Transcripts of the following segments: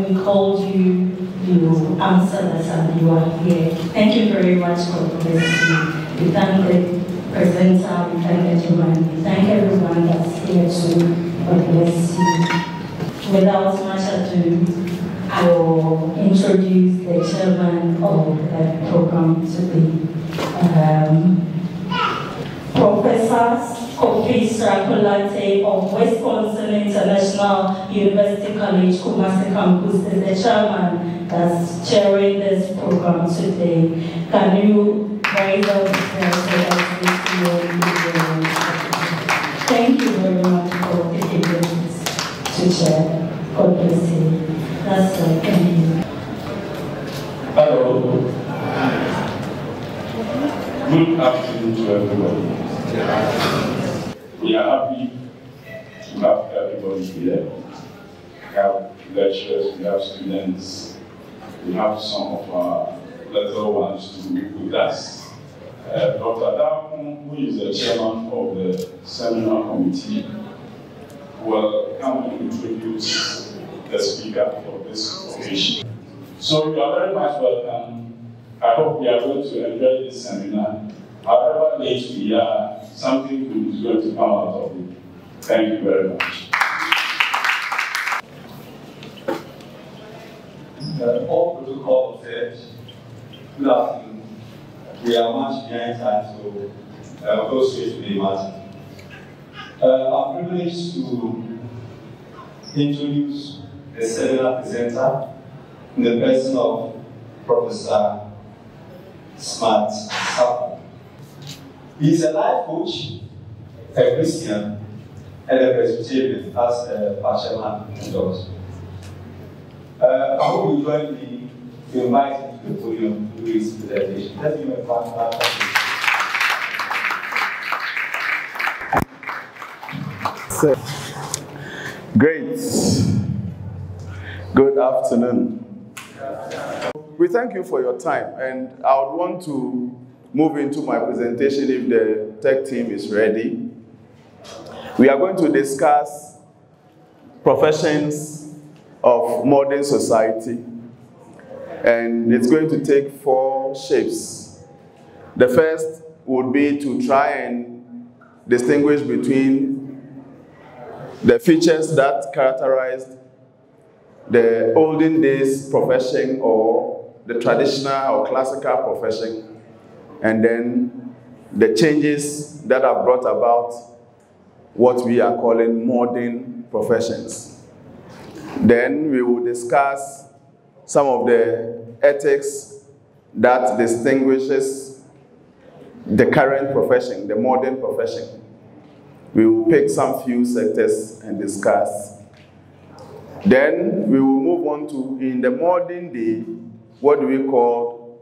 when we called you, you answered us and you are here. Thank you very much. God bless you. We thank the presenter, we thank the gentleman, we thank everyone that's here too. God bless you. Without much ado, I will introduce the chairman of the program today. Professor Kofi of Wisconsin International University College, Kumasi campus, is the chairman that's chairing this program today. Can you raise up the hand so that we see? Thank you very much for taking this to chair. God bless you. That's all. Thank you. Hello. Good afternoon to everybody. We are happy to have everybody here. We have lecturers, we have students, we have some of our little ones to be with us. Dr. Sarpong, who is the chairman of the seminar committee, will come and introduce the speaker for this occasion. So you are very much welcome. I hope we are going to enjoy this seminar. However late we are, something good is going to come out of it. Thank you very much. All protocol said, good afternoon. We are much behind time, so I'll go straight to the matter. I'm privileged to introduce the seminar presenter in the person of Professor Smart Sarpong. He's a life coach, a Christian, and a Presbyterian, as Chairman endorsed. I hope you join me to invite him to the podium to do his presentation. Let's give him a round. Great. Good afternoon. We thank you for your time, and I would want to move into my presentation if the tech team is ready. We are going to discuss professions of modern society, and it's going to take 4 shapes. The first would be to try and distinguish between the features that characterized the olden days profession or the traditional or classical profession, and then the changes that have brought about what we are calling modern professions. Then we will discuss some of the ethics that distinguishes the current profession, the modern profession. We will pick some few sectors and discuss. Then we will move on to, in the modern day, what do we call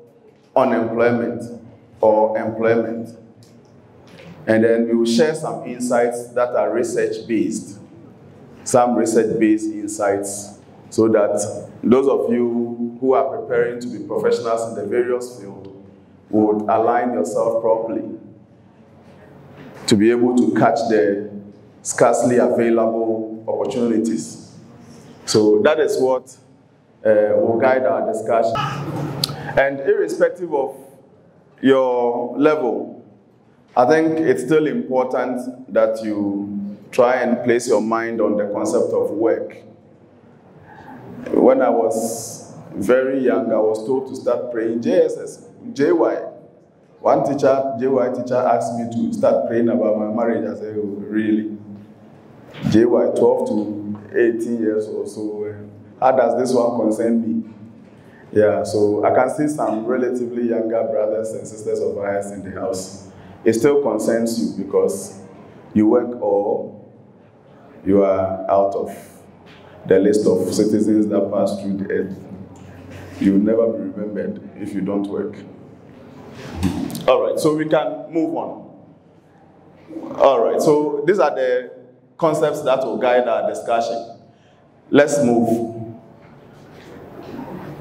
unemployment or employment. And then we will share some insights that are research-based, some research-based insights, so that those of you who are preparing to be professionals in the various fields would align yourself properly to be able to catch the scarcely available opportunities. So that is what will guide our discussion. And irrespective of your level, I think it's still important that you try and place your mind on the concept of work. When I was very young, I was told to start praying JSS, JY. One teacher, JY teacher, asked me to start praying about my marriage. I said, oh, really? JY, 12 to 18 years or so. How does this one concern me? Yeah, so I can see some relatively younger brothers and sisters of ours in the house. It still concerns you because you work or you are out of the list of citizens that pass through the earth. You will never be remembered if you don't work. All right, so we can move on. All right, so these are the concepts that will guide our discussion. Let's move.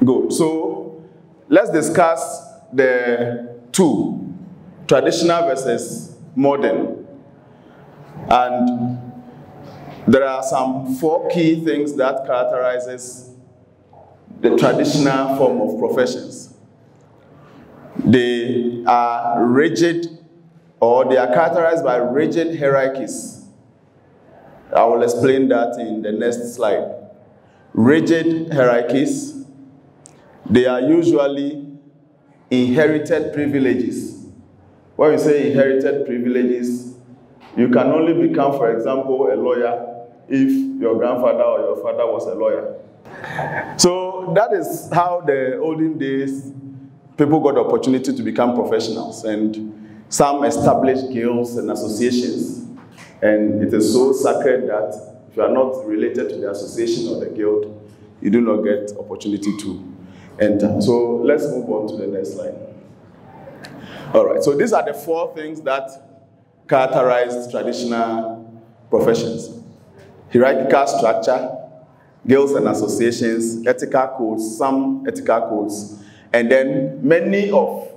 Good. So let's discuss the two, traditional versus modern. And there are some 4 key things that characterizes the traditional form of professions. They are rigid, or they are characterized by rigid hierarchies. I will explain that in the next slide. Rigid hierarchies, they are usually inherited privileges. When we say inherited privileges, you can only become, for example, a lawyer if your grandfather or your father was a lawyer. So that is how the olden days people got the opportunity to become professionals, and some established guilds and associations. And it is so sacred that if you are not related to the association or the guild, you do not get opportunity to enter. So let's move on to the next slide. All right, so these are the 4 things that characterize traditional professions: hierarchical structure, guilds and associations, ethical codes, some ethical codes, and then many of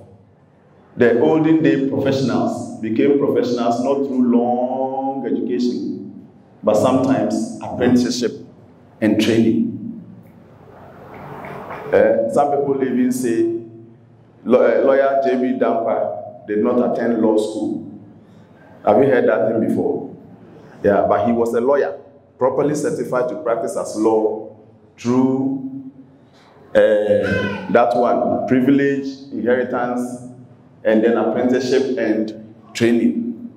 the olden day professionals became professionals not through long education, but sometimes apprenticeship and training. Some people even say lawyer J.B. Dampa did not attend law school. Have you heard that thing before? Yeah, but he was a lawyer, properly certified to practice as law through that one, privilege, inheritance, and then apprenticeship and training.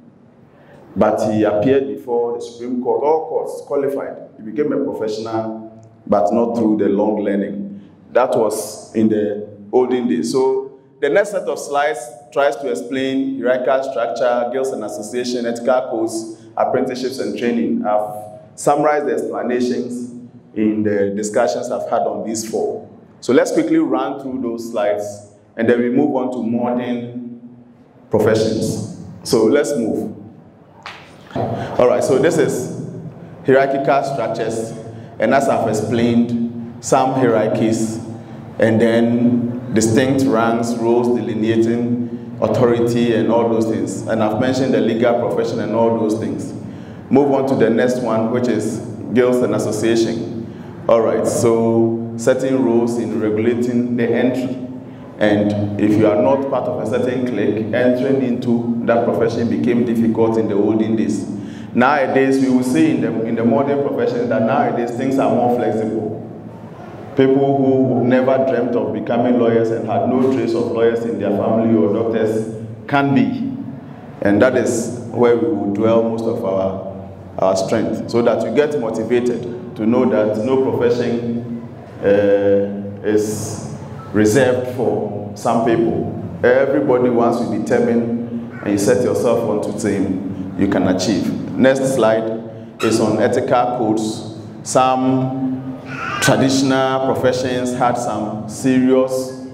But he appeared before the Supreme Court, all courts qualified. He became a professional, but not through the long learning. That was in the olden days. So the next set of slides tries to explain hierarchical structure, guilds and association, ethical codes, apprenticeships and training. I've summarized the explanations in the discussions I've had on these 4. So let's quickly run through those slides, and then we move on to modern professions. So let's move. All right, so this is hierarchical structures, and as I've explained, some hierarchies, and then distinct ranks, roles delineating authority and all those things. And I've mentioned the legal profession and all those things. Move on to the next one, which is guilds and association. All right, so certain rules in regulating the entry. And if you are not part of a certain clique, entering into that profession became difficult in the olden days. Nowadays, we will see in the modern profession that nowadays things are more flexible. People who never dreamt of becoming lawyers and had no trace of lawyers in their family or doctors can be. And that is where we will dwell most of our strength, so that you get motivated to know that no profession is reserved for some people. Everybody, once you determine and you set yourself onto thing, you can achieve. Next slide is on ethical codes. Some traditional professions had some serious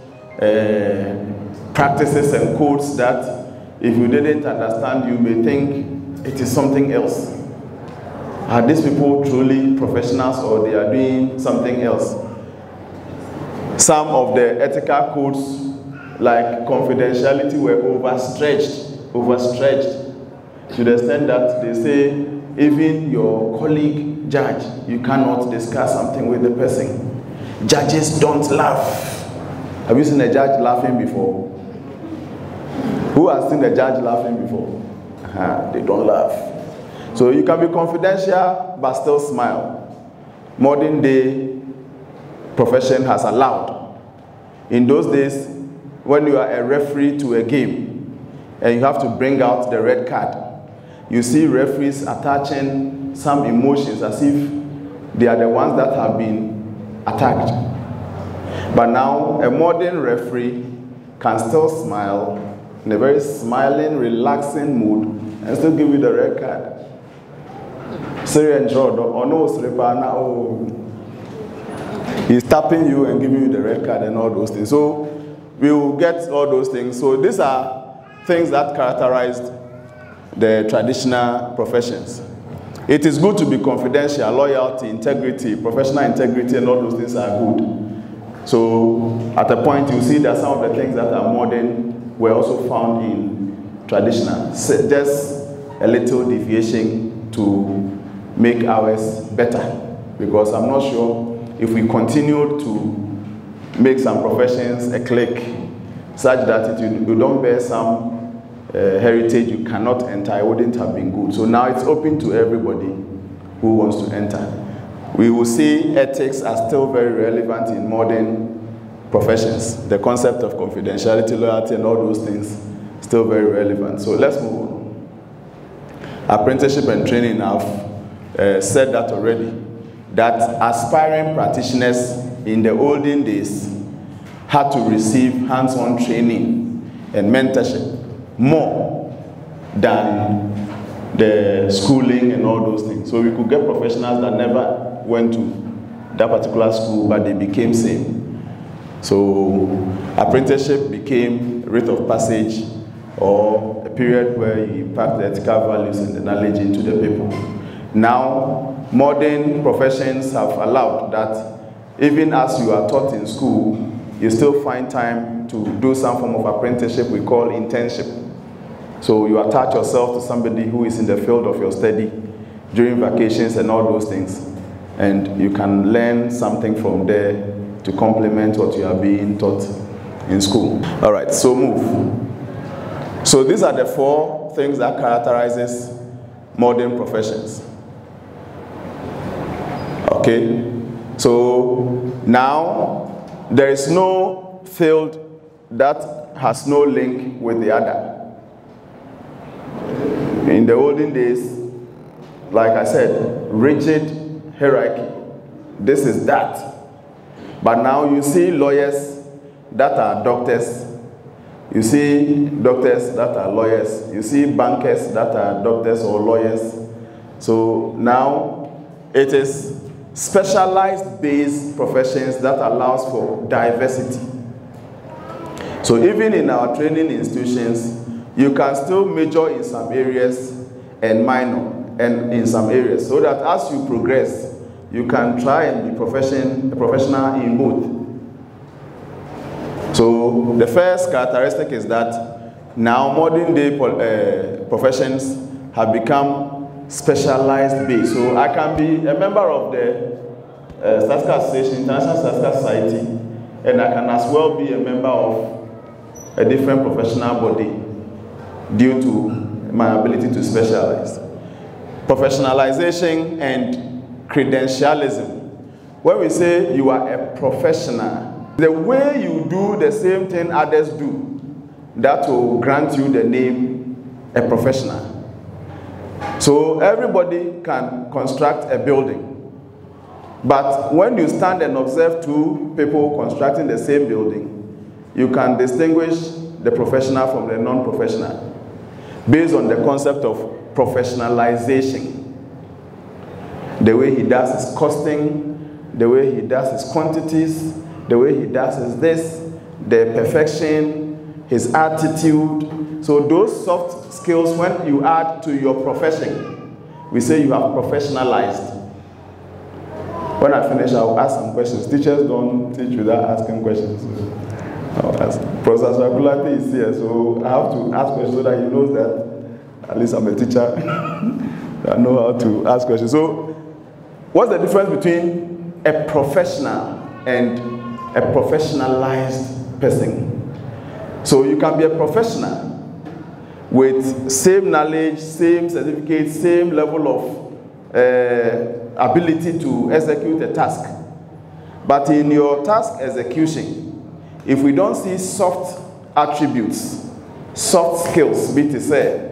practices and codes that if you didn't understand, you may think it is something else. Are these people truly professionals, or they are doing something else? Some of the ethical codes, like confidentiality, were overstretched to the extent that they say even your colleague judge, you cannot discuss something with the person. Judges don't laugh. Have you seen a judge laughing before? Who has seen a judge laughing before? They don't laugh. So you can be confidential but still smile. Modern day profession has allowed. In those days, when you are a referee to a game and you have to bring out the red card, you see referees attaching some emotions as if they are the ones that have been attacked. But now a modern referee can still smile in a very smiling, relaxing mood and still give you the red card. He's tapping you and giving you the red card and all those things. So we will get all those things. So these are things that characterized the traditional professions. It is good to be confidential, loyalty, integrity, professional integrity, and all those things are good. So at a point you see that some of the things that are modern were also found in traditional. So just a little deviation to make ours better, because I'm not sure if we continue to make some professions a clique, such that if you don't bear some heritage, you cannot enter. It wouldn't have been good. So now it's open to everybody who wants to enter. We will see ethics are still very relevant in modern professions. The concept of confidentiality, loyalty, and all those things still very relevant. So let's move on. Apprenticeship and training, I've said that already, that aspiring practitioners in the olden days had to receive hands-on training and mentorship more than the schooling and all those things. So we could get professionals that never went to that particular school, but they became same. So apprenticeship became a rite of passage, or a period where you impact the ethical values and the knowledge into the people. Now, modern professions have allowed that even as you are taught in school, you still find time to do some form of apprenticeship we call internship. So you attach yourself to somebody who is in the field of your study during vacations and all those things. And you can learn something from there to complement what you are being taught in school. All right, so move. So these are the 4 things that characterizes modern professions. Okay, so now there is no field that has no link with the other. In the olden days, like I said, rigid hierarchy. This is that. But now you see lawyers that are doctors. You see doctors that are lawyers. You see bankers that are doctors or lawyers. So now it is specialized based professions that allows for diversity. So even in our training institutions, you can still major in some areas and minor in some areas, so that as you progress, you can try and be professional in both. So the first characteristic is that now modern day professions have become specialized based. So I can be a member of the Statistical Association, International Statistical Society, and I can as well be a member of a different professional body due to my ability to specialize. Professionalization and credentialism. When we say you are a professional, the way you do the same thing others do, that will grant you the name a professional. So everybody can construct a building. But when you stand and observe 2 people constructing the same building, you can distinguish the professional from the non-professional based on the concept of professionalization. The way he does his costing, the way he does his quantities, the way he does his this, the perfection, his attitude. So those soft skills, when you add to your profession, we say you have professionalized. When I finish, I'll ask some questions. Teachers don't teach without asking questions. Professor Sarpong is here, so I have to ask questions so that he knows that at least I'm a teacher. I know how to ask questions. So, what's the difference between a professional and a professionalized person? So, you can be a professional with same knowledge, same certificate, same level of ability to execute a task. But in your task execution, if we don't see soft attributes, soft skills, be to say,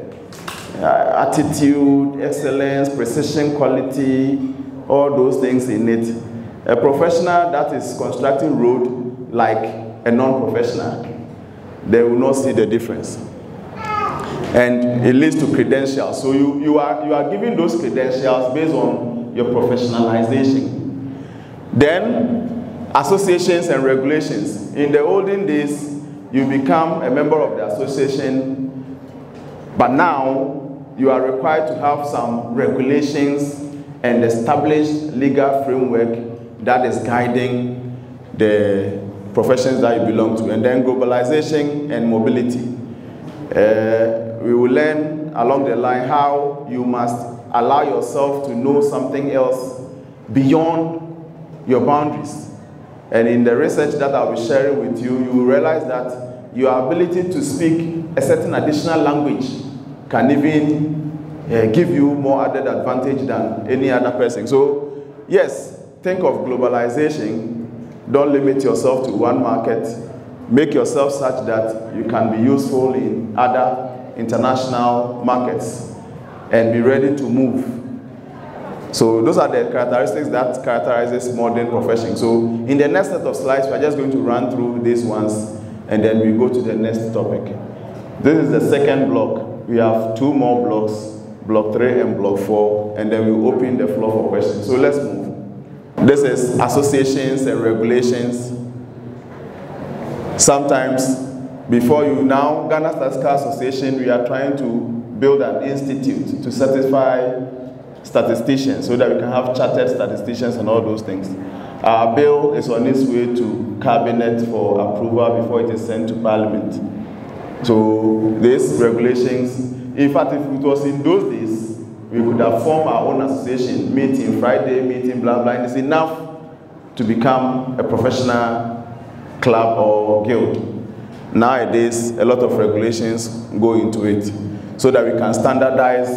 attitude, excellence, precision, quality, all those things in it, a professional that is constructing road like a non-professional, they will not see the difference. And it leads to credentials. So you are giving those credentials based on your professionalization. Then, associations and regulations. In the olden days, you become a member of the association, but now you are required to have some regulations and established legal framework that is guiding the professions that you belong to. And then globalization and mobility. We will learn along the line how you must allow yourself to know something else beyond your boundaries. And in the research that I'll be sharing with you, you will realize that your ability to speak a certain additional language can even give you more added advantage than any other person. So, yes, think of globalization. Don't limit yourself to one market. Make yourself such that you can be useful in other international markets and be ready to move. So those are the characteristics that characterizes modern profession. So in the next set of slides, we're just going to run through these ones and then we go to the next topic. This is the second block. We have two more blocks, block 3 and block 4, and then we open the floor for questions. So let's move. This is associations and regulations. Sometimes, before you now, Ghana Statistical Association, we are trying to build an institute to satisfy statisticians so that we can have chartered statisticians and all those things. Our bill is on its way to cabinet for approval before it is sent to parliament. So these regulations, in fact, if it was in those days, we could have formed our own association, meeting Friday, meeting blah blah, and it's enough to become a professional club or guild. Nowadays, a lot of regulations go into it so that we can standardize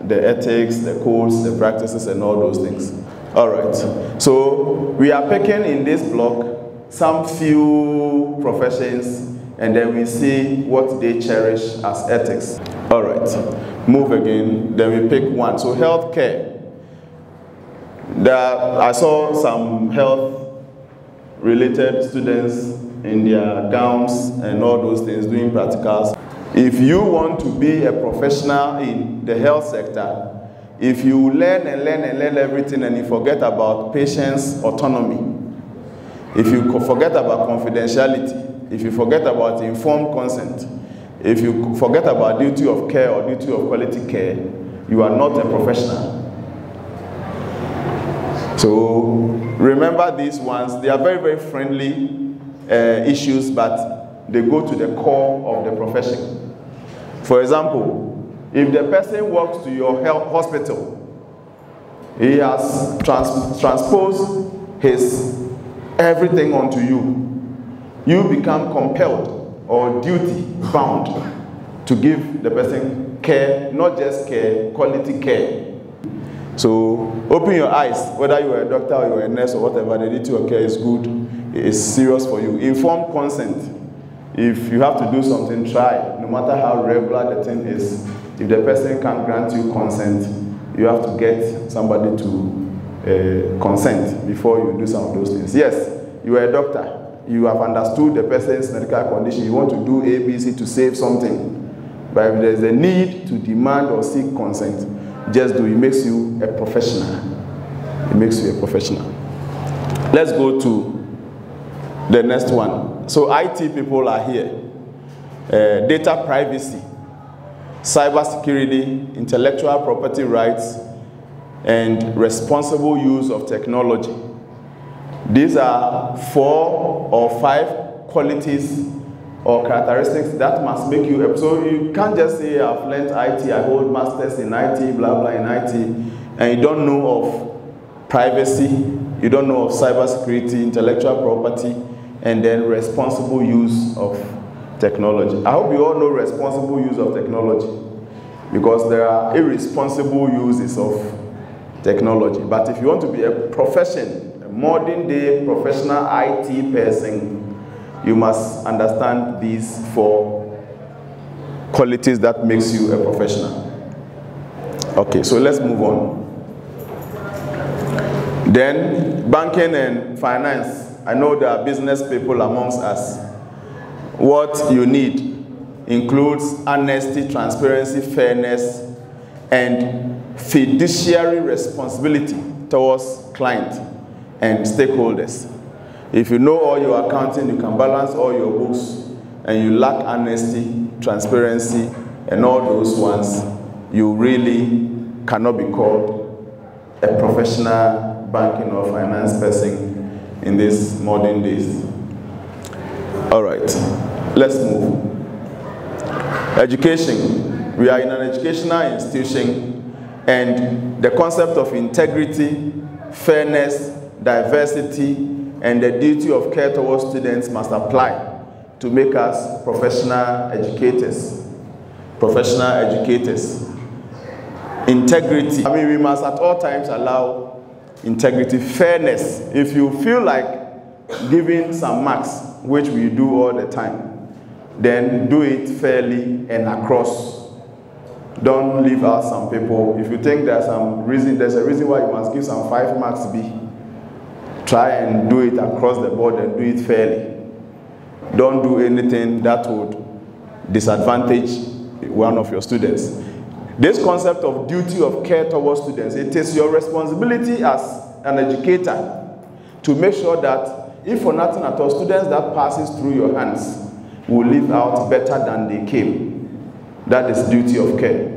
the ethics, the codes, the practices, and all those things. All right. So we are picking in this block some few professions, and then we see what they cherish as ethics. All right. Move again. Then we pick one. So healthcare. I saw some health-related students in their gowns and all those things doing practicals. If you want to be a professional in the health sector, if you learn and learn and learn everything and you forget about patient's autonomy, if you forget about confidentiality, if you forget about informed consent, if you forget about duty of care or duty of quality care, you are not a professional. So remember these ones. They are very, very friendly issues, but they go to the core of the profession. For example, if the person walks to your health hospital, he has transposed his everything onto you. You become compelled or duty bound to give the person care, not just care, quality care. So open your eyes, whether you are a doctor or you are a nurse or whatever, the duty of care is good, it is serious for you. Informed consent. If you have to do something, try. No matter how regular the thing is, if the person can't grant you consent, you have to get somebody to consent before you do some of those things. Yes, you are a doctor. You have understood the person's medical condition. You want to do A, B, C to save something. But if there is a need to demand or seek consent, just do. It makes you a professional. It makes you a professional. Let's go to the next one. So IT people are here. Data privacy, cybersecurity, intellectual property rights, and responsible use of technology. These are 4 or 5 qualities or characteristics that must make you. So you can't just say, I've learned IT, I hold masters in IT, blah, blah, in IT, and you don't know of privacy, you don't know of cybersecurity, intellectual property, and then responsible use of technology. I hope you all know responsible use of technology, because there are irresponsible uses of technology. But if you want to be a profession, a modern day professional IT person, you must understand these 4 qualities that makes you a professional. Okay, so let's move on. Then banking and finance. I know there are business people amongst us. What you need includes honesty, transparency, fairness, and fiduciary responsibility towards client and stakeholders. If you know all your accounting, you can balance all your books, and you lack honesty, transparency, and all those ones, you really cannot be called a professional banking or finance person in these modern days. All right, let's move. Education. We are in an educational institution, and the concept of integrity, fairness, diversity, and the duty of care towards students must apply to make us professional educators. Professional educators. Integrity. I mean, we must at all times allow integrity, fairness. If you feel like giving some marks, which we do all the time, then do it fairly and across. Don't leave out some people. If you think there's a reason why you must give some 5 marks B, try and do it across the board and do it fairly. Don't do anything that would disadvantage one of your students. This concept of duty of care towards students, it is your responsibility as an educator to make sure that, if for nothing at all, students that passes through your hands will leave out better than they came. That is duty of care.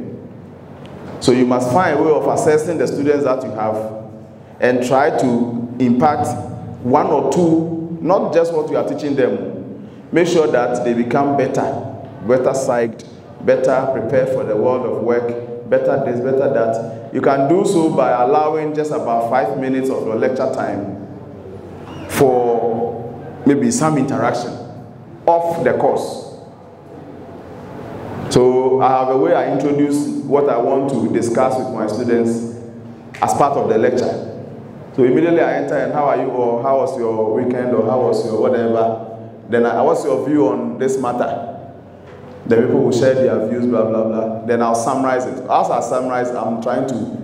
So you must find a way of assessing the students that you have and try to impact 1 or 2, not just what you are teaching them. Make sure that they become better psyched, better prepared for the world of work, better this, better that. You can do so by allowing just about 5 minutes of your lecture time for maybe some interaction off the course. So I have a way I introduce what I want to discuss with my students as part of the lecture. So immediately I enter and how are you, or how was your weekend, or how was your whatever. Then what's your view on this matter? The people will share their views, blah, blah, blah. Then I'll summarize it. As I summarize, I'm trying to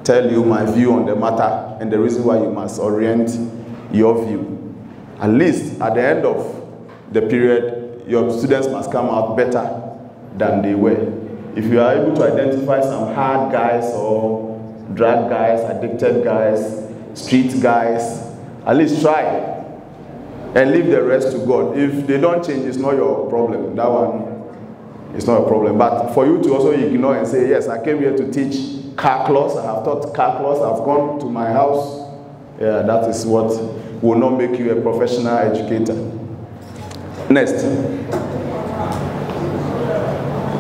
tell you my view on the matter and the reason why you must orient your view. At least at the end of the period, your students must come out better than they were. If you are able to identify some hard guys or drug guys, addicted guys, street guys, at least try and leave the rest to God. If they don't change, it's not your problem. That one is not a problem. But for you to also ignore and say, yes, I came here to teach calculus, I have taught calculus, I've gone to my house, yeah, that is what will not make you a professional educator. Next.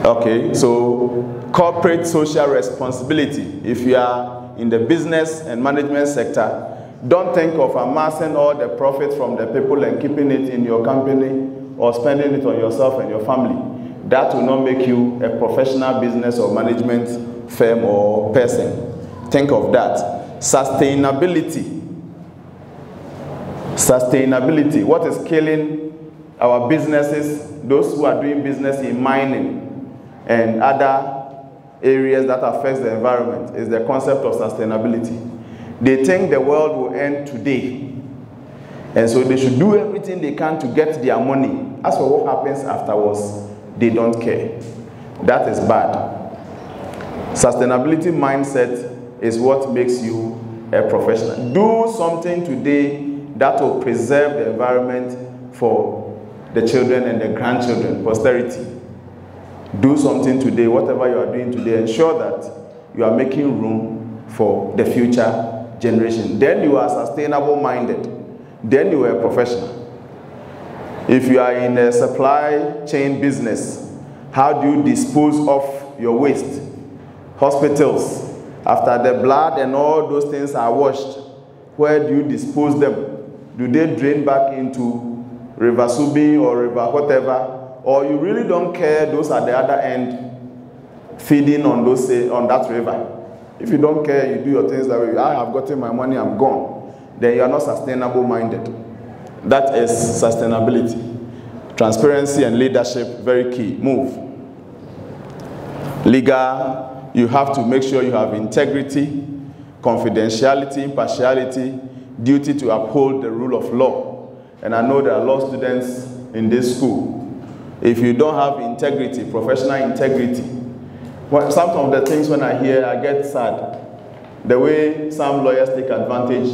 Okay, so corporate social responsibility. If you are in the business and management sector, don't think of amassing all the profit from the people and keeping it in your company or spending it on yourself and your family. That will not make you a professional business or management firm or person. Think of that. Sustainability. Sustainability. What is killing our businesses, those who are doing business in mining and other areas that affect the environment, is the concept of sustainability. They think the world will end today, and so they should do everything they can to get their money. As for what happens afterwards, they don't care. That is bad. Sustainability mindset is what makes you a professional. Do something today that will preserve the environment for the children and the grandchildren, posterity. Do something today, whatever you are doing today, ensure that you are making room for the future generation. Then you are sustainable minded. Then you are a professional. If you are in a supply chain business, how do you dispose of your waste? Hospitals, after the blood and all those things are washed, where do you dispose them? Do they drain back into River Subi or River whatever? Or you really don't care, those at the other end feeding on that river? If you don't care, you do your things that way. I have gotten my money, I'm gone. Then you are not sustainable minded. That is sustainability. Transparency and leadership, very key. Move. Legal, you have to make sure you have integrity, confidentiality, impartiality, duty to uphold the rule of law. And I know there are law students in this school. If you don't have integrity, professional integrity, some of the things when I hear, I get sad. The way some lawyers take advantage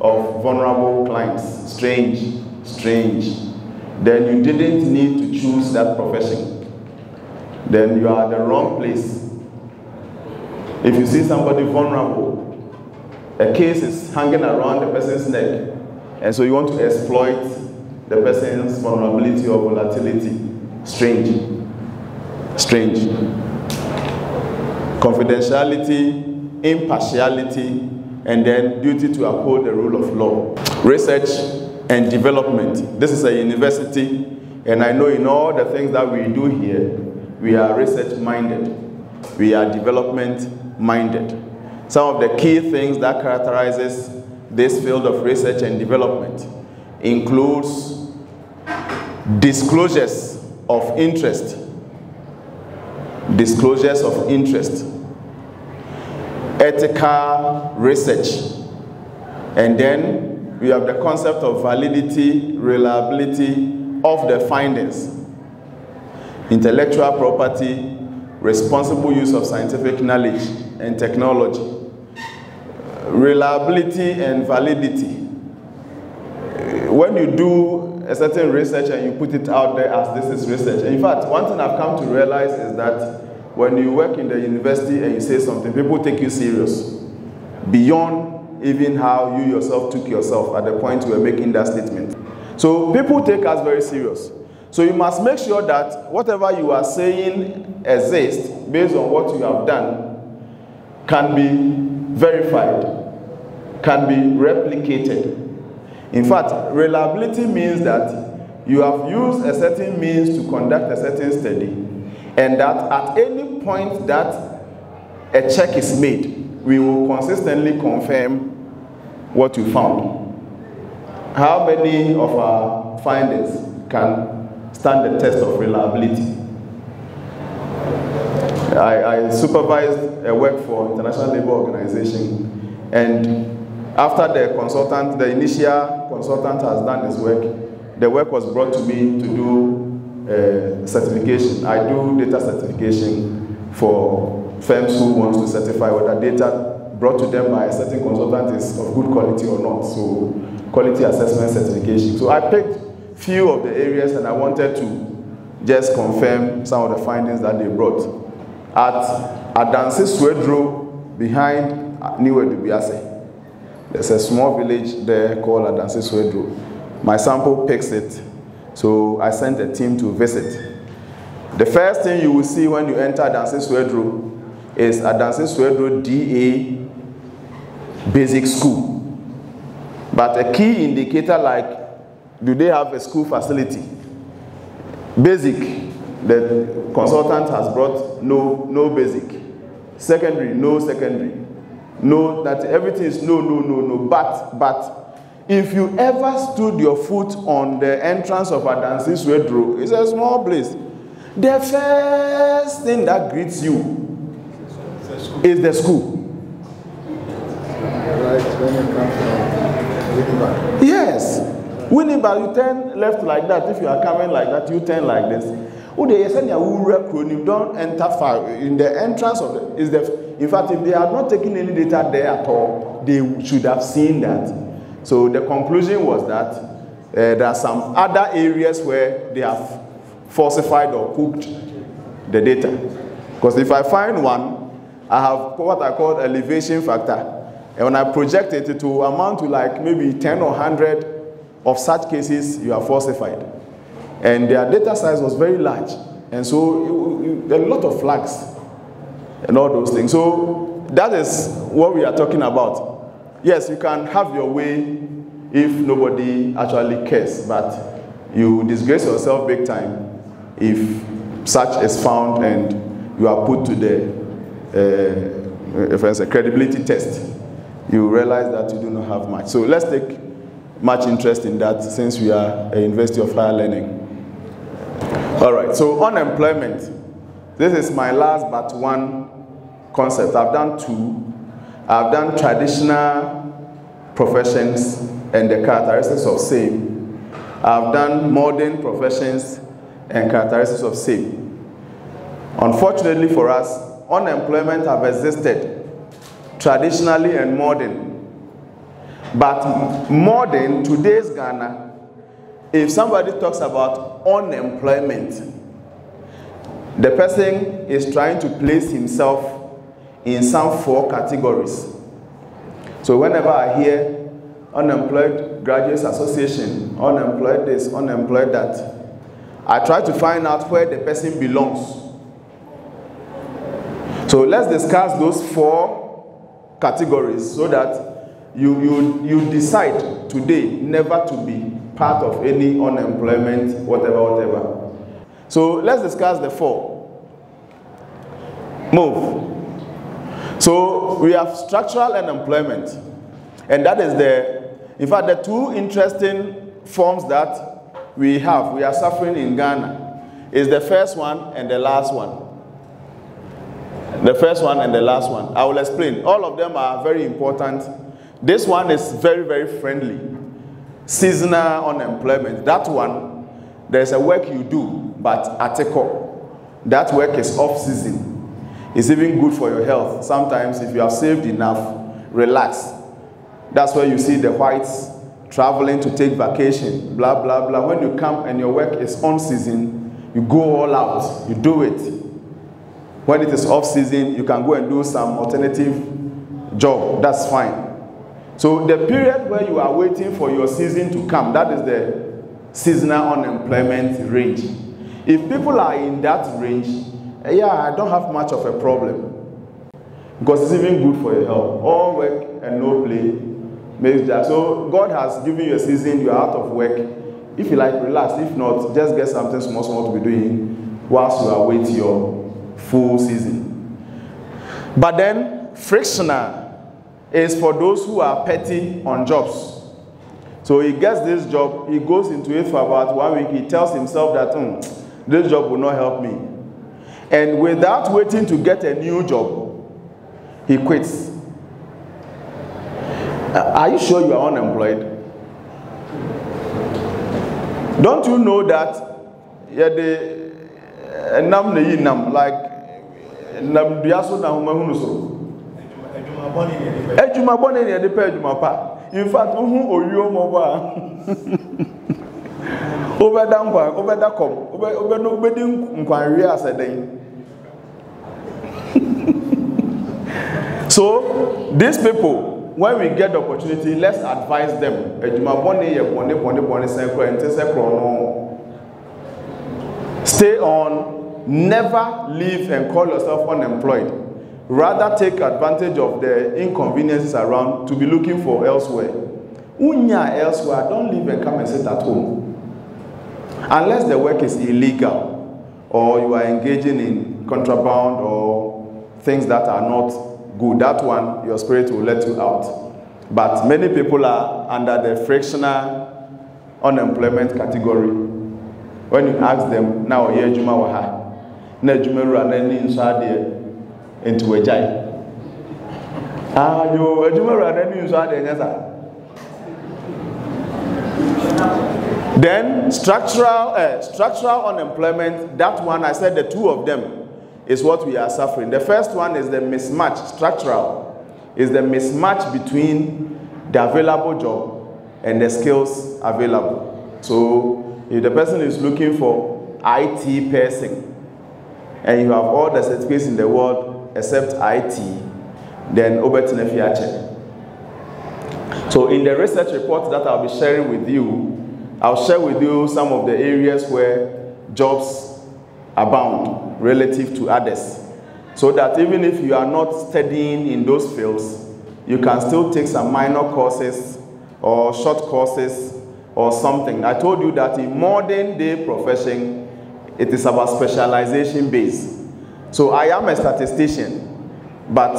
of vulnerable clients, strange. Then you didn't need to choose that profession. Then you are at the wrong place. If you see somebody vulnerable, a case is hanging around the person's neck, and so you want to exploit the person's vulnerability or volatility. Strange. Confidentiality, impartiality, and then duty to uphold the rule of law. Research and development. This is a university, and I know in all the things that we do here, we are research-minded. We are development-minded. Some of the key things that characterizes this field of research and development includes disclosures of interest. Disclosures of interest. Ethical research. And then we have the concept of validity, reliability of the findings. Intellectual property, responsible use of scientific knowledge and technology. Reliability and validity. When you do a certain research and you put it out there as this is research. In fact, one thing I've come to realize is that when you work in the university and you say something, people take you serious. Beyond even how you yourself took yourself at the point you were making that statement. So people take us very serious. So you must make sure that whatever you are saying exists based on what you have done can be verified, can be replicated. In fact, reliability means that you have used a certain means to conduct a certain study, and that at any point that a check is made, we will consistently confirm what you found. How many of our findings can stand the test of reliability? I supervised a work for International Labour Organization, and after the initial consultant has done his work, the work was brought to me to do certification. I do data certification for firms who want to certify whether data brought to them by a certain consultant is of good quality or not. So quality assessment certification. So I picked few of the areas and I wanted to just confirm some of the findings that they brought. At Adansi Swedro, behind New Edubiase, there's a small village there called Adansi Swedro. My sample picks it, so I sent a team to visit. The first thing you will see when you enter Adansi Swedro is Adansi Swedro DA Basic School. But a key indicator like, do they have a school facility? Basic, the consultant has brought no basic. Secondary, no secondary. No, that everything is no. But if you ever stood your foot on the entrance of Adansi Swedro, it's a small place. The first thing that greets you is the school. Right, when you come from Winnipeg. Yes. Winnipeg, you turn left like that. If you are coming like that, you turn like this. Don't enter far. In the entrance of the is the. In fact, if they had not taken any data there at all, they should have seen that. So the conclusion was that there are some other areas where they have falsified or cooked the data. Because if I find one, I have what I call elevation factor. And when I project it, it will amount to like maybe 10 or 100 of such cases you are falsified. And their data size was very large. And so there are a lot of flags and all those things. So that is what we are talking about. Yes, you can have your way if nobody actually cares, but you disgrace yourself big time if such is found and you are put to the if it's a credibility test. You realize that you do not have much. So let's take much interest in that since we are a University of Higher Learning. All right, so unemployment. This is my last but one concept. I've done two. I've done traditional professions and the characteristics of same. I've done modern professions and characteristics of same. Unfortunately for us, unemployment have existed traditionally and modern. But modern, today's Ghana, if somebody talks about unemployment, the person is trying to place himself in some 4 categories. So whenever I hear unemployed graduates association, unemployed this, unemployed that, I try to find out where the person belongs. So let's discuss those 4 categories so that you decide today never to be part of any unemployment, whatever. So let's discuss the 4. Move. So we have structural unemployment, and that is in fact, the 2 interesting forms that we are suffering in Ghana is the first one and the last one. The first one and the last one. I will explain. All of them are very important. This one is very, very friendly. Seasonal unemployment. That one, there's a work you do, but article. That work is off-season. It's even good for your health. Sometimes if you have saved enough, relax. That's where you see the whites traveling to take vacation, blah, blah, blah. When you come and your work is on season, you go all out. You do it. When it is off season, you can go and do some alternative job. That's fine. So the period where you are waiting for your season to come, that is the seasonal unemployment range. If people are in that range, yeah, I don't have much of a problem. Because it's even good for your health. All work and no play makes that. So God has given you a season, you are out of work. If you like, relax. If not, just get something small to be doing whilst you await your full season. But then, frictional is for those who are petty on jobs. So he gets this job, he goes into it for about 1 week, he tells himself that this job will not help me. And without waiting to get a new job, he quits. Are you sure you are unemployed? Don't you know that like in fact, so these people, when we get the opportunity, let's advise them. Stay on, never leave and call yourself unemployed. Rather take advantage of the inconveniences around to be looking for elsewhere. Elsewhere, don't leave and come and sit at home. Unless the work is illegal or you are engaging in contraband or things that are not good, that one, your spirit will let you out. But many people are under the frictional unemployment category. When you ask them, now here Juma waha, na Juma running inside into a jai. You Juma running inside the Then structural unemployment, that one, I said the 2 of them is what we are suffering. The first one is the mismatch. Structural is the mismatch between the available job and the skills available. So if the person is looking for IT person and you have all the certificates in the world except IT, then obetenefiache. So in the research report that I'll be sharing with you, I'll share with you some of the areas where jobs abound relative to others, so that even if you are not studying in those fields, you can still take some minor courses or short courses or something. I told you that in modern day profession, it is about specialization based. So I am a statistician, but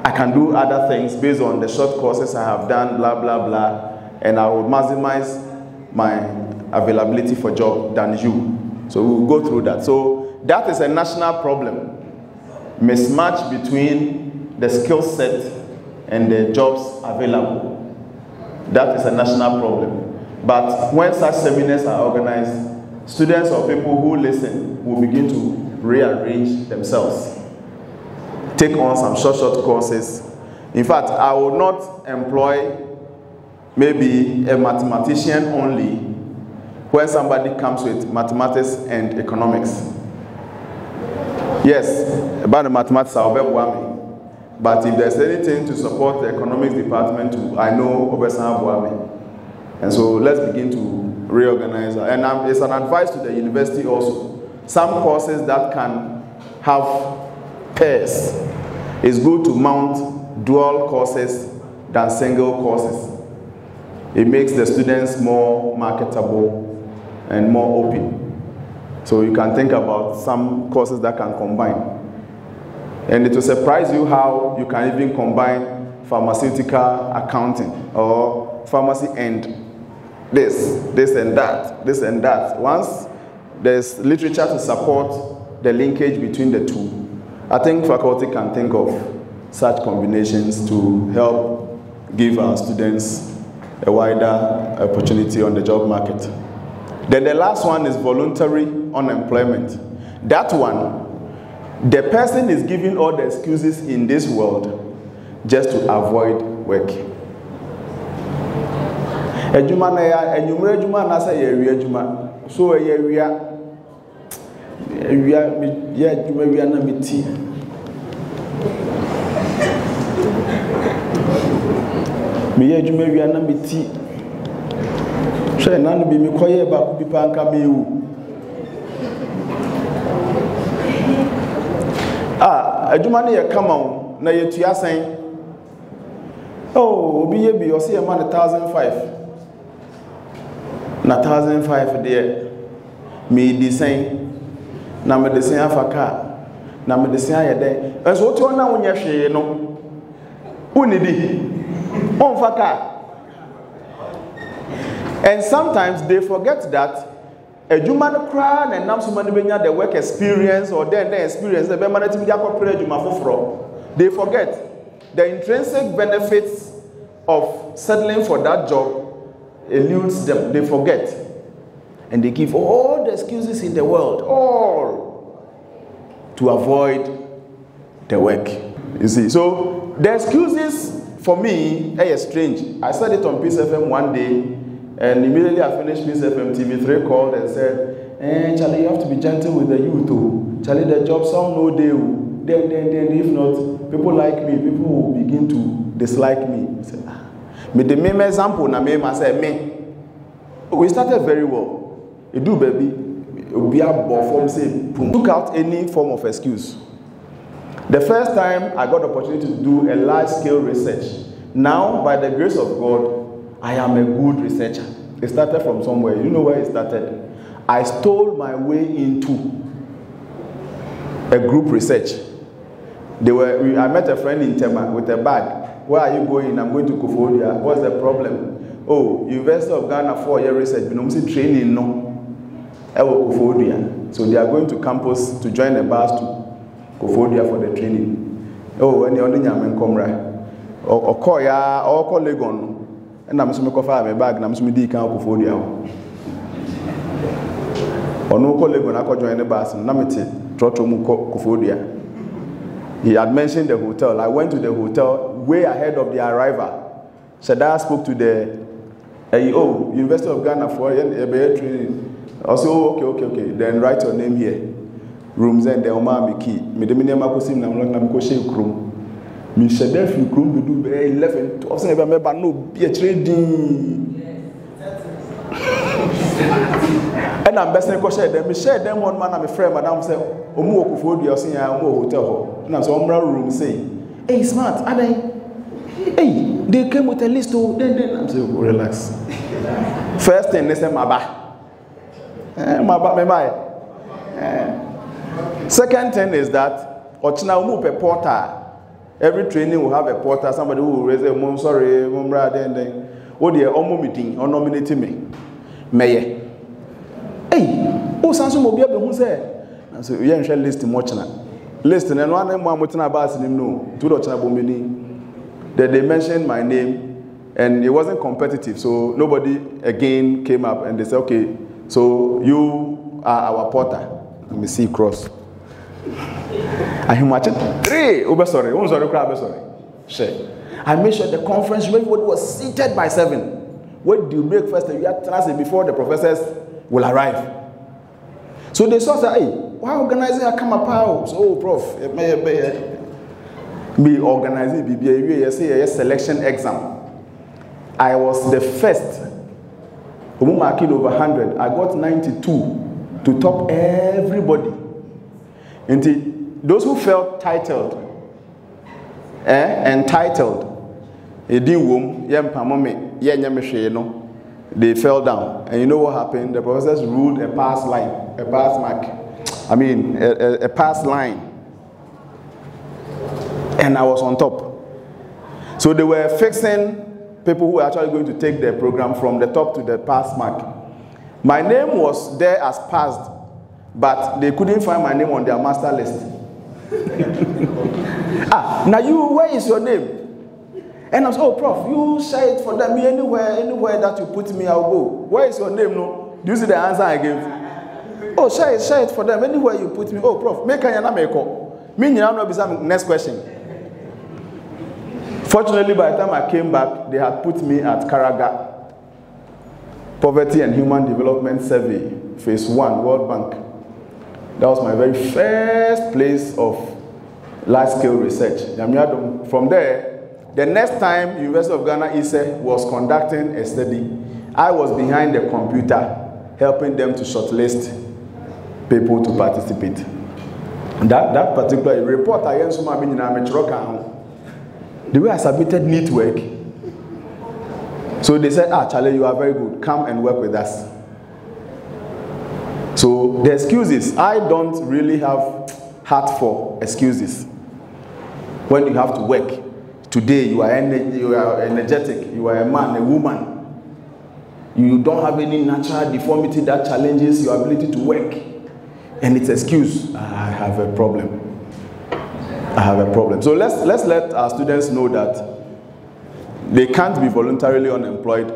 I can do other things based on the short courses I have done, blah, blah, blah, and I will maximize my availability for job than you. So we will go through that. So that is a national problem. Mismatch between the skill set and the jobs available. That is a national problem. But when such seminars are organized, students or people who listen will begin to rearrange themselves. Take on some short courses. In fact, I will not employ maybe a mathematician only when somebody comes with mathematics and economics. Yes, about the mathematics, I'll be Wami. But if there's anything to support the economics department, I know Obesan Wami. And so let's begin to reorganize. And it's an advice to the university also. Some courses that can have pairs, it's good to mount dual courses than single courses. it makes the students more marketable and more open. So you can think about some courses that can combine. And it will surprise you how you can even combine pharmaceutical accounting or pharmacy and this and that. Once there's literature to support the linkage between the two, I think faculty can think of such combinations to help give our students a wider opportunity on the job market. Then the last one is voluntary unemployment. That one, the person is giving all the excuses in this world just to avoid work. Ejuma na ya enyumre ejuma na say ye ejuma. So ye wia ya ejuma wia na meti. Me ye ejuma wia na meti. Hwe na no bi me koye ba ku bi panka mewu. Ejuma na ye kama na ye tua sen. Oh, obi ye bi o say man 1,500. Na 1,500 there. Me design. Na me design afaka. Na me design ayede. Enso otu na wonye hwe no. Unidi. Onfaka. And sometimes they forget that a human cry and now somebody benya the work experience or then the experience the permanent media corporate they forget the intrinsic benefits of settling for that job eludes them. They forget and they give all the excuses in the world, all to avoid the work. You see, so the excuses for me are strange. I said it on Peace FM one day. And immediately I finished Peace FM, TV3 called and said, Charlie, you have to be gentle with the youth too. Charlie, the job, some know they will. Then, if not, people like me, people will begin to dislike me. I said, me the main example, na me, I said, me. We started very well. You do, baby. We are form say, took out any form of excuse. The first time I got the opportunity to do a large-scale research. Now, by the grace of God, I am a good researcher. It started from somewhere. You know where it started? I stole my way into a group research. I met a friend in Tema with a bag. Where are you going? I'm going to Cambodia. What's the problem? Oh, University of Ghana 4-year research. But training no. I will Cambodia. So they are going to campus to join a bus to Cambodia for the training. Oh, and the only Yaman Comra. Or Koya or Legon. And I'm going to my bag and I'm going to do Cambodia. Or no colleague when I could join the bus and Namiti, Trotomu Cambodia. He had mentioned the hotel. I went to the hotel way ahead of the arrival. Shada spoke to the University of Ghana for a training. Also, okay. Then write your name here. Rooms and the Oma Miki. Medemina Makosim Namkoshe Krum. Me Shadef Krum do 11 to also never no be a trading. And I'm best to share them. Me share them one man. I'm a friend. Madam say, "Omu okufo di osin ya omu hotel." And I'm so omra room saying, "Hey, smart, are they? Hey, they came with a list. Then I'm saying, oh, relax. First thing they say, maba, me buy. Second thing is that ochina omu pe porter. Every training will have a porter. Somebody who will raise a mom. Sorry, omra then. Oh dear, omu meeting or nominate me. Maye. Hey, oh, Sanso Mobia, who said, and so you ain't shall list much now. Listen, and one more Mutina Bass in no, two Dr. Bombini. That they mentioned my name, and it wasn't competitive, so nobody again came up and they said, okay, so you are our porter. Let me see cross. I am watching 3. Oh, sorry, sorry. I made sure the conference everybody was seated by 7. What do you break first? You have transit before the professors will arrive. So they saw that, hey, why organizing a come up? So, Prof, me organizing BBA, say a selection exam. I was the first. Marking over 100. I got 92 to top everybody. And those who felt entitled, it didn't they fell down. And you know what happened? The professors ruled a pass line, a pass mark. I mean, a pass line. And I was on top. So they were fixing people who were actually going to take their program from the top to the pass mark. My name was there as passed, but they couldn't find my name on their master list. Now where is your name? And I was, oh, Prof, you share it for them anywhere that you put me, I'll go. Where is your name? No? Do you see the answer I gave? Oh, share it for them anywhere you put me. Oh, Prof, make a next question. Fortunately, by the time I came back, they had put me at Karaga, Poverty and Human Development Survey, Phase 1, World Bank. That was my very first place of large-scale research. From there, the next time University of Ghana ISE was conducting a study, I was behind the computer, helping them to shortlist people to participate. That particular report, the way I submitted neat work. So they said, Charlie, you are very good. Come and work with us. So the excuses, I don't really have heart for excuses. When you have to work, today you are energetic, you are a man, a woman. You don't have any natural deformity that challenges your ability to work. And it's excuse, I have a problem. I have a problem. So let's let our students know that they can't be voluntarily unemployed.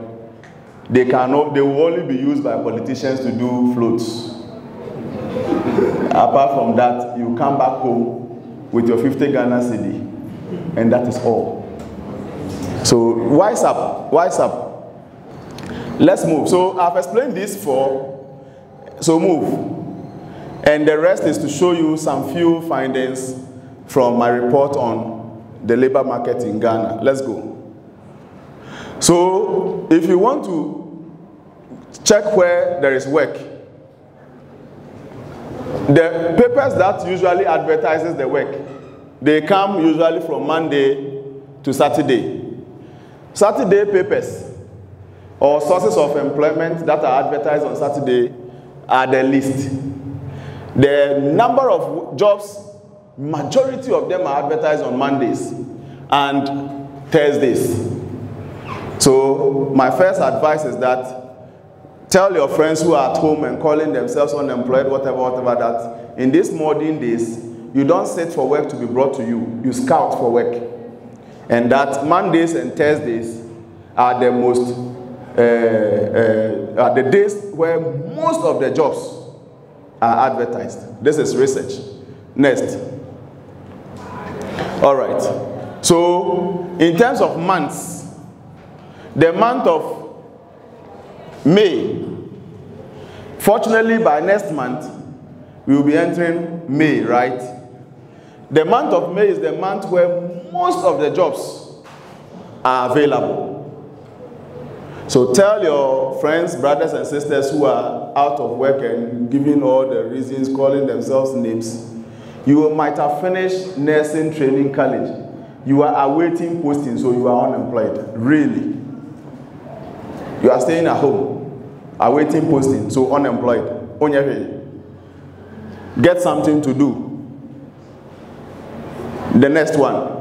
They will only be used by politicians to do floats. Apart from that, you come back home with your 50 Ghana cedi, and that is all. So wise up, wise up. Let's move. So I've explained this for, so move. And the rest is to show you some few findings from my report on the labor market in Ghana. Let's go. So if you want to check where there is work, the papers that usually advertises the work, they come usually from Monday to Saturday. Saturday papers or sources of employment that are advertised on Saturday are the least. The number of jobs, majority of them are advertised on Mondays and Thursdays. So my first advice is that tell your friends who are at home and calling themselves unemployed, whatever, that in these modern days, you don't sit for work to be brought to you. You scout for work. And that Mondays and Thursdays are the most, are the days where most of the jobs are advertised. This is research. Next. All right. So in terms of months, the month of May, fortunately by next month, we will be entering May, right? The month of May is the month where most of the jobs are available. So tell your friends, brothers and sisters who are out of work and giving all the reasons, calling themselves names. You might have finished nursing training college. You are awaiting posting, so you are unemployed. Really. You are staying at home, awaiting posting, so unemployed. Get something to do. The next one.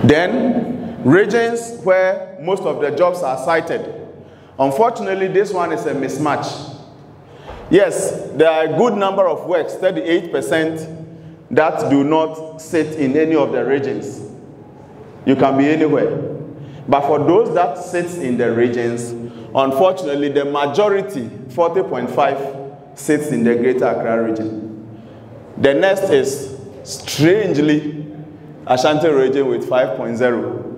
Then, regions where most of the jobs are cited. Unfortunately, this one is a mismatch. Yes, there are a good number of works, 38%, that do not sit in any of the regions. You can be anywhere. But for those that sit in the regions, unfortunately, the majority, 40.5%, sits in the Greater Accra region. The next is, strangely, Ashanti region with 5.0%.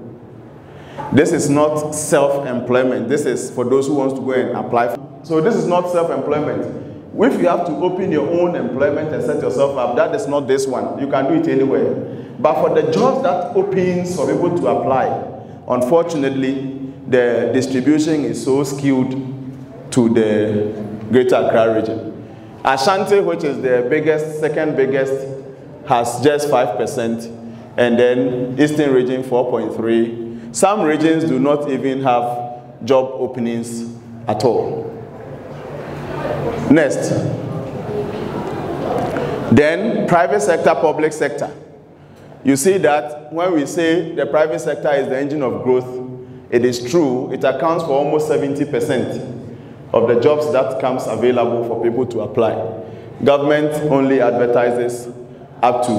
This is not self-employment. This is for those who want to go and apply. So this is not self-employment. If you have to open your own employment and set yourself up, that is not this one. You can do it anywhere. But for the jobs that opens for people to apply, unfortunately, the distribution is so skewed to the Greater Accra region. Ashanti, which is the biggest, second biggest, has just 5%, and then Eastern region 4.3%, Some regions do not even have job openings at all. Next. Then private sector, public sector. You see that when we say the private sector is the engine of growth, it is true. It accounts for almost 70% of the jobs that comes available for people to apply. Government only advertises up to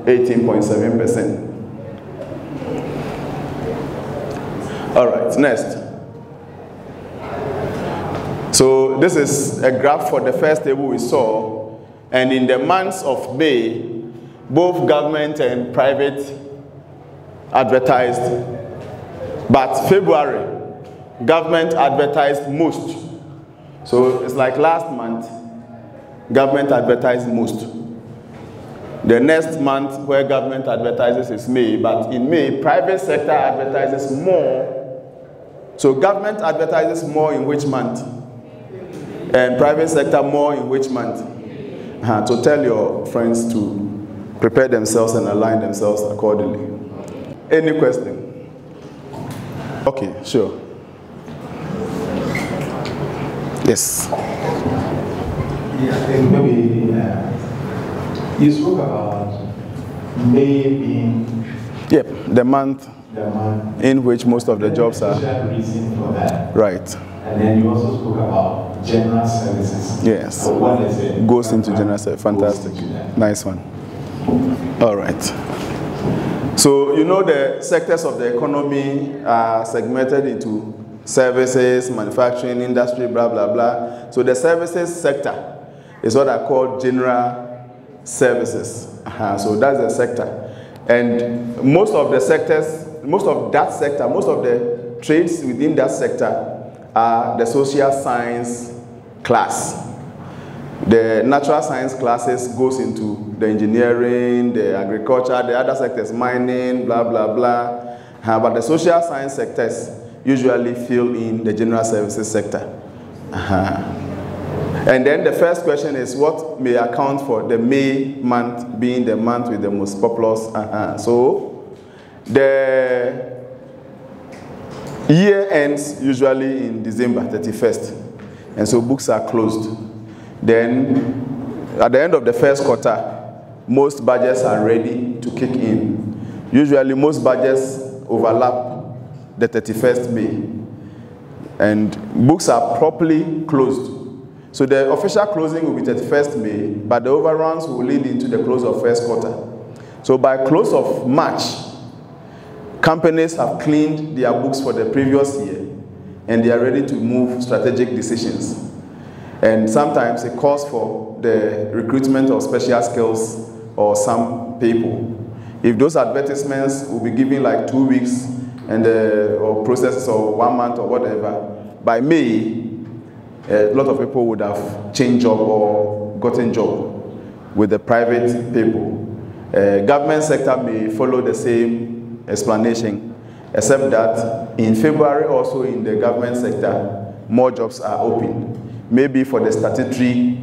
18.7%. All right, next. So this is a graph for the first table we saw. And in the months of May, both government and private advertised. But February, government advertised most. So it's like last month, government advertised most. The next month where government advertises is May, but in May, private sector advertises more. So government advertises more in which month? And private sector more in which month? So tell your friends to prepare themselves and align themselves accordingly. Any question? Okay, sure. Yes. Yeah, I think maybe you spoke about May being the month in which most of the jobs are. Reason for that. Right. And then you also spoke about general services. Yes. So what is it? Goes into general services. Fantastic. Nice one. All right. So you know the sectors of the economy are segmented into services, manufacturing, industry, blah, blah, blah. So the services sector is what I call general services. So that's the sector. And most of the sectors, most of that sector, most of the trades within that sector are the social science class. The natural science classes goes into the engineering, the agriculture, the other sectors, mining, blah, blah, blah. But the social science sectors usually fill in the general services sector. And then the first question is what may account for the May month being the month with the most populous. So the year ends usually in December 31st. And so books are closed. Then at the end of the first quarter, most budgets are ready to kick in. Usually most budgets overlap the 31st May. And books are properly closed. So the official closing will be 31st May, but the overruns will lead into the close of first quarter. So by close of March, companies have cleaned their books for the previous year, and they are ready to move strategic decisions. And sometimes it calls for the recruitment of special skills or some people. If those advertisements will be given like 2 weeks and or processes of 1 month or whatever, by May, a lot of people would have changed job or gotten job with the private people. Government sector may follow the same explanation, except that in February also in the government sector, more jobs are open. Maybe for the statutory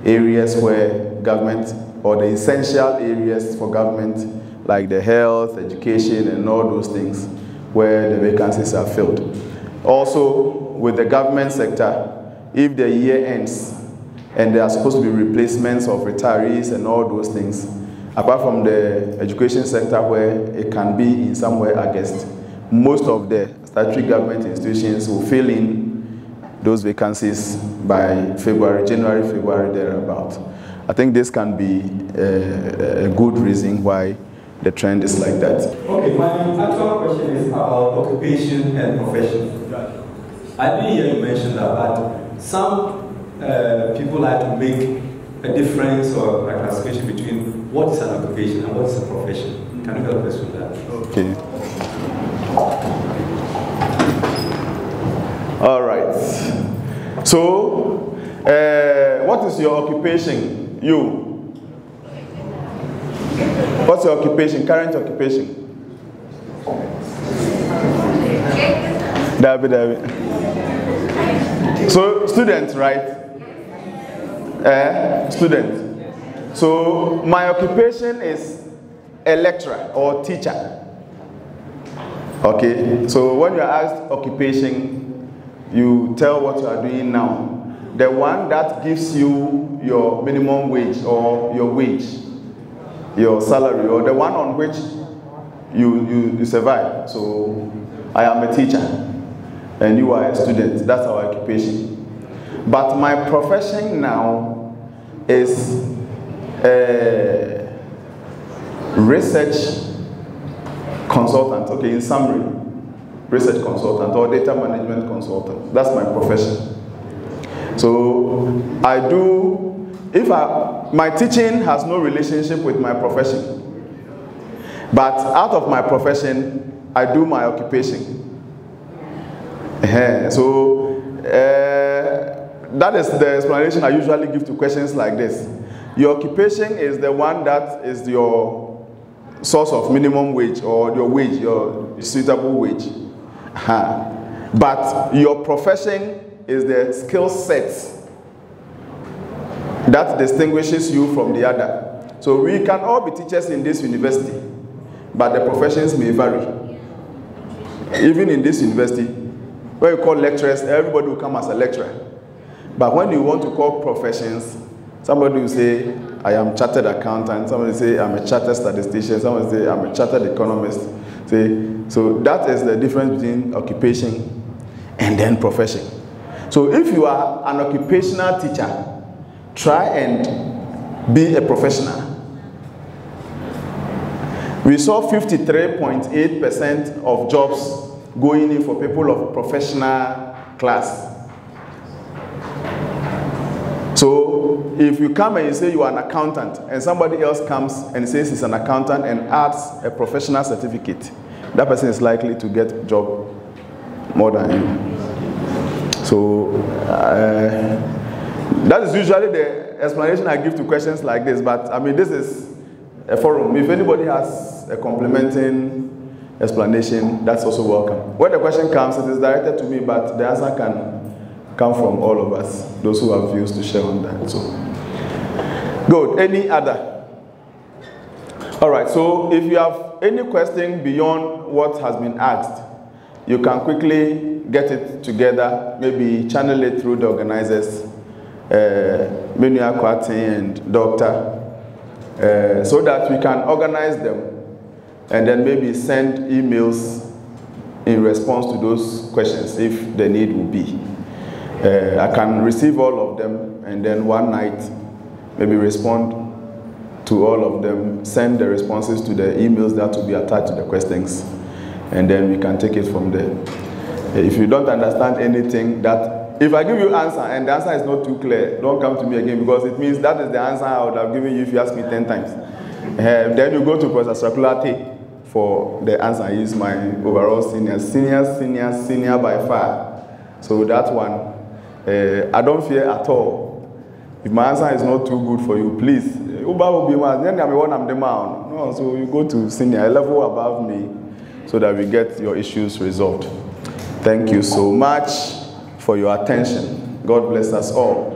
areas where government, or the essential areas for government, like the health, education, and all those things, where the vacancies are filled. Also, with the government sector, if the year ends and there are supposed to be replacements of retirees and all those things, apart from the education sector where it can be in some way August, most of the statutory government institutions will fill in those vacancies by February, January, February, thereabout. I think this can be a good reason why the trend is like that. Okay, my actual question is about occupation and profession. I didn't hear you mention that, but some people like to make a difference or a classification between what is an occupation and what is a profession. Can you help us with that? Okay. All right. So, what is your occupation? You? What's your occupation? Current occupation? David. So, student, right? Student. So, my occupation is a lecturer or teacher. Okay, so when you are asked occupation, you tell what you are doing now. The one that gives you your minimum wage or your wage, your salary, or the one on which you survive. So I am a teacher and you are a student. That's our occupation. But my profession now is a research consultant. Okay, in summary, research consultant or data management consultant. That's my profession. So I do, my teaching has no relationship with my profession. But out of my profession, I do my occupation. So that is the explanation I usually give to questions like this. Your occupation is the one that is your source of minimum wage or your wage, your suitable wage. But your profession is the skill set that distinguishes you from the other. So we can all be teachers in this university, but the professions may vary. Even in this university, when you call lecturers, everybody will come as a lecturer. But when you want to call professions, somebody will say, I am chartered accountant. Somebody will say, I'm a chartered statistician. Somebody will say, I'm a chartered economist. So that is the difference between occupation and then profession. So if you are an occupational teacher, try and be a professional. We saw 53.8% of jobs going in for people of professional class. So if you come and you say you are an accountant and somebody else comes and says he's an accountant and adds a professional certificate, that person is likely to get a job more than you. So that is usually the explanation I give to questions like this, but I mean this is a forum. If anybody has a complementing explanation, that's also welcome. When the question comes, it is directed to me, but the answer can come from all of us, those who have views to share on that. So, good. Any other? All right. So, if you have any question beyond what has been asked, you can quickly get it together. Maybe channel it through the organizers, Menua Kwati and Doctor, so that we can organize them and then maybe send emails in response to those questions if the need will be. I can receive all of them and then one night maybe respond to all of them, send the responses to the emails that will be attached to the questions, and then we can take it from there. If you don't understand anything, if I give you answer and the answer is not too clear, don't come to me again, because it means that is the answer I would have given you if you asked me 10 times. Then you go to Professor Circulate for the answer. He is my overall senior by far. So that one, I don't fear at all. If my answer is not too good for you, please, Uber will be one. Then I'm the one I'm the man. No, so you go to senior, a level above me, so that we get your issues resolved. Thank you so much for your attention. God bless us all.